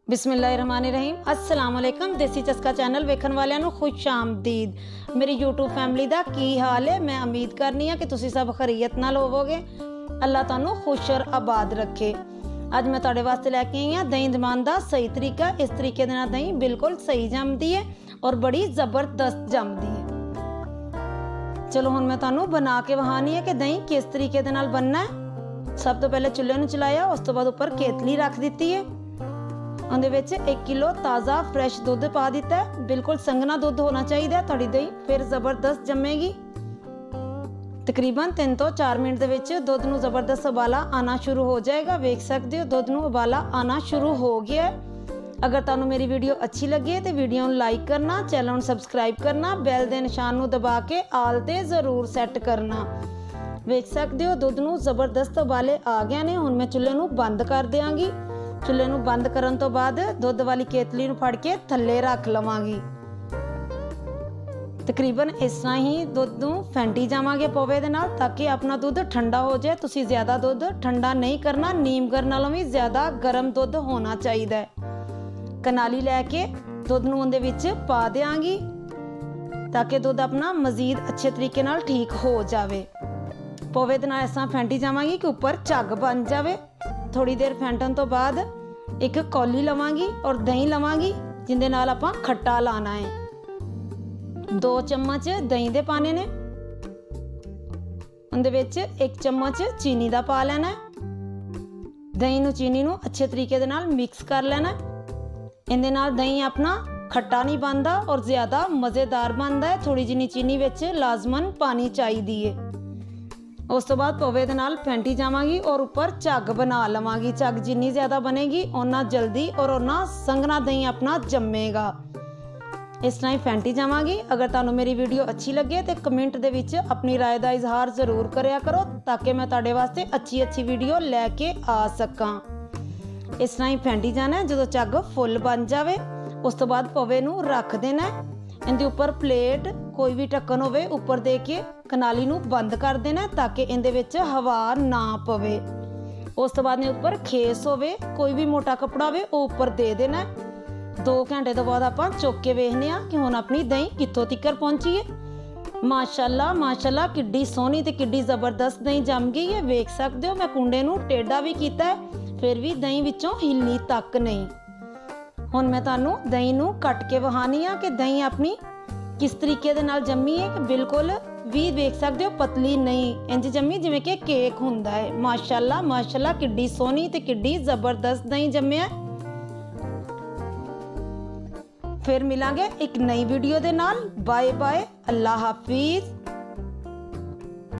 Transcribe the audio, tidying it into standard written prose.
बिस्मिल्लाहिर्रहमानिर्रहीम अस्सलाम वालेकुम। देसी चस्का चैनल वेखण वालियां नूं खुश आमदीद। मेरी यूट्यूब फैमिली दा की हाल है? मैं उम्मीद करनी हाँ कि तुसीं सब खैरियत नाल होवोगे। अल्लाह तुहानूं खुश और आबाद रखे। अज मैं तुहाडे वास्ते लैके आई हाँ दही जमाण दा सही तरीका। इस तरीके दे नाल दही बिल्कुल सही जमदी है और बड़ी जबरदस्त जमदी है। चलो हुण मैं तुहानूं बना के वहानी है कि दही किस तरीके दे नाल बनना है। सब तो पहले चुल्हे नूं चलाया, उस तो बाद उपर केतली रख दी है। ਉਹਦੇ ਵਿੱਚ 1 किलो ताज़ा फ्रैश दुध पा दिता है। बिल्कुल संघना दुध होना चाहिए थोड़ी दही फिर जबरदस्त जमेगी। तकरीबन 3 तो 4 मिनट ਦੇ ਵਿੱਚ ਦੁੱਧ ਨੂੰ ਜ਼ਬਰਦਸਤ ਉਬਾਲਾ ਆਣਾ ਸ਼ੁਰੂ ਹੋ ਜਾਏਗਾ। ਵੇਖ ਸਕਦੇ ਹੋ ਦੁੱਧ ਨੂੰ ਉਬਾਲਾ ਆਣਾ ਸ਼ੁਰੂ ਹੋ ਗਿਆ ਹੈ। अगर ਤੁਹਾਨੂੰ ਮੇਰੀ ਵੀਡੀਓ ਅੱਛੀ ਲੱਗੇ ਤੇ ਵੀਡੀਓ ਨੂੰ ਲਾਈਕ ਕਰਨਾ, ਚੈਨਲ ਨੂੰ ਸਬਸਕ੍ਰਾਈਬ ਕਰਨਾ, ਬੈਲ ਦੇ ਨਿਸ਼ਾਨ ਨੂੰ ਦਬਾ ਕੇ ਆਲ ਤੇ ਜ਼ਰੂਰ ਸੈੱਟ ਕਰਨਾ। ਵੇਖ ਸਕਦੇ ਹੋ ਦੁੱਧ ਨੂੰ ਜ਼ਬਰਦਸਤ ਉਬਾਲੇ ਆ ਗਏ ਨੇ। ਹੁਣ ਮੈਂ ਚੁੱਲ੍ਹੇ ਨੂੰ ਬੰਦ ਕਰ ਦਿਆਂਗੀ। चुल्हे नूं बंद करन तो बाद दुध वाली केतली नूं फड़ के थल्ले रख लवांगी। तकरीबन इस तरह ही दुध नूं फेंटी जावांगे पौवे दे नाल ताकि अपना दुध ठंडा हो जाए। तुसीं ज़्यादा दुध ठंडा नहीं करना, नीम गरम नालों भी ज़्यादा गर्म दुध होना चाहिए। कनाली लैके दुध नूं उहदे विच पा देंगी ताकि दुध अपना मजीद अच्छे तरीके नाल ठीक हो जाए। पौवे दे नाल इस तरह फेंटी जावांगी कि उपर झग बन जाए। थोड़ी देर फेंटन तो बाद एक कौली लवांगी और दही लवांगी जिंदे नाल आपां खट्टा लाना है। 2 चम्मच दही दे पाने ने, उहदे विच 1 चम्मच चीनी दा पा लेना है। दही नूं चीनी नूं अच्छे तरीके दे नाल मिक्स कर लेना। इहदे नाल दही अपना खट्टा नहीं बनदा और ज़्यादा मज़ेदार बनदा है। थोड़ी जिनी चीनी विच लाजमन पानी चाहिदी है। उस तो बाद पौवे दे नाल फेंटी जावांगी और उपर झग बना लवांगी। झग जिन्नी ज़्यादा बनेगी उन्ना जल्दी और उन्ना संघना दही अपना जमेगा। इस तरह ही फेंटी जावांगी। अगर तुहानूं मेरी वीडियो अच्छी लगे तो कमेंट दे विच अपनी राय दा इजहार ज़रूर करया करो ताकि मैं तुहाडे वास्ते अच्छी वीडियो लैके आ सकां। इस तरह ही फेंटी जाना। जो झग फुल बन जाए उस तो बाद पौवे नूं रख देना। इहदे उपर प्लेट कोई भी ढक्कन होवे उपर दे के कनाली नूं बंद कर देना ताकि इहदे विच हवा ना पवे। उस तो बाद ने उपर खेस होवे कोई भी मोटा कपड़ा होवे वो उपर दे देना। 2 घंटे तो बाद आपां चुक के वेखने आ कि हुण अपनी दही कित्थों तिकर पहुंची है। माशाअल्लाह माशाअल्लाह किड्डी सोहनी ते किड्डी जबरदस्त दही जम गई है। वेख सकदे हो मैं कुंडे नूं टेढ़ा भी कीता है फिर भी दही विचों हिल्ली तक नहीं। हुण मैं तुहानूं दही नूं कट के वहानी आ कि दही अपनी किस तरीके दे नाल जम्मी है कि बिल्कुल भी वेख सकते हो पतली नहीं, इंज जम्मी जिवें कि केक हुंदा है। माशाअल्लाह माशाअल्लाह किड्डी सोहनी ते किड्डी जबरदस्त दही जम्मिया। फिर मिलांगे एक नई वीडियो दे नाल। बाय बाय, अल्लाह हाफिज।